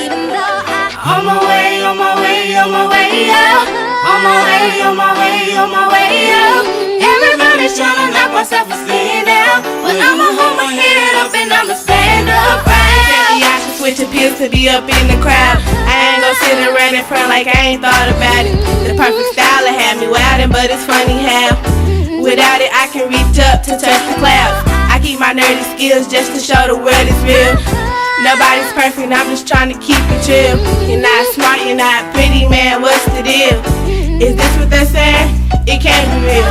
even though On my way, on my way, on my way up. On my way, on my way, on my way up. Everybody's tryna knock my self-esteem down, but I'ma hold my head up and I'ma stand up proud. I should switch appeals to be up in the crowd. I ain't gon' sit around in front like I ain't thought about it. The perfect style will have me wildin', but it's funny how without it I can reach up to touch the clouds. I keep my nerdy skills just to show the world it's real. Nobody's perfect, I'm just trying to keep it chill. You're not smart, you're not pretty, man, what's the deal? Is this what they're saying? It can't be real.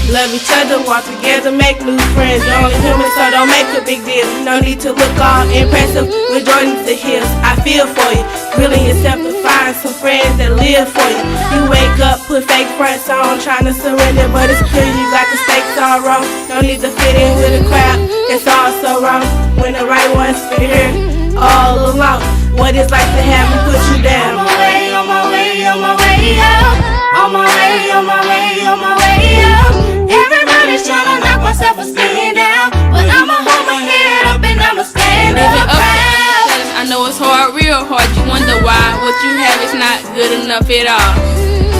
Love each other, walk together, make new friends. You're only human, so don't make a big deal. No need to look all impressive with Jordans to heels. I feel for you, grilling yourself to find some friends that live for you. You wake up, put fake fronts on, trying to surrender, but it's clear you got the stakes all wrong. No need to fit in with a crowd, it's all so wrong. When the right ones fit here all along, what it's like to have me put you down. On my way, on my way, on my way up. On my way, on my way, on my way up. Everybody's tryna knock my self-esteem down, but I'ma hold my head up and I'ma stand up proud. I know it's hard, real hard. You wonder why what you have is not good enough at all.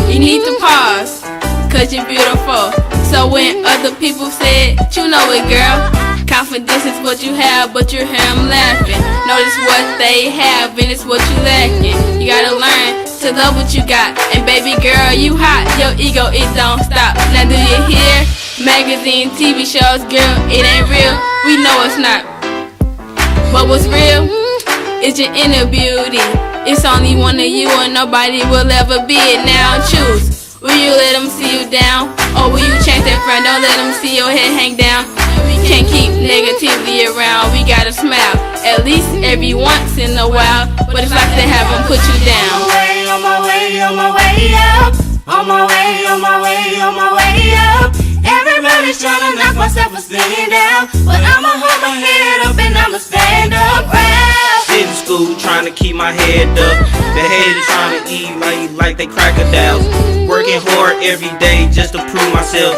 You need to pause, cause you're beautiful. So when other people said, you know it, girl. Confidence is what you have, but you hear them laughing. Notice what they have, and it's what you lacking. You gotta learn to love what you got. And baby girl, you hot, your ego, it don't stop. Now do you hear? Magazine, TV shows, girl, it ain't real. We know it's not. But what's real is your inner beauty. It's only one of you and nobody will ever be it. Now choose. Will you let them see you down? Or will you change that friend? Don't let them see your head hang down. We can't keep negativity around. We gotta smile, at least every once in a while. But it's like to have them put you down. On my way, on my way up. On my way, on my way, on my way up. Everybody's tryna knock my self-esteem down, but I'ma hold my head up and I'ma stand up proud. In school, trying to keep my head up. The haters trying to eat like they crocodiles. Working hard every day just to prove myself.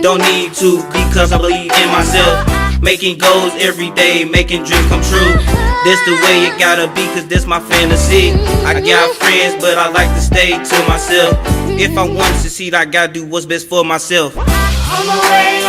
Don't need to because I believe in myself. Making goals every day, making dreams come true. This the way it gotta be, cause this my fantasy. I got friends, but I like to stay to myself. If I want to succeed, I gotta do what's best for myself. On my way,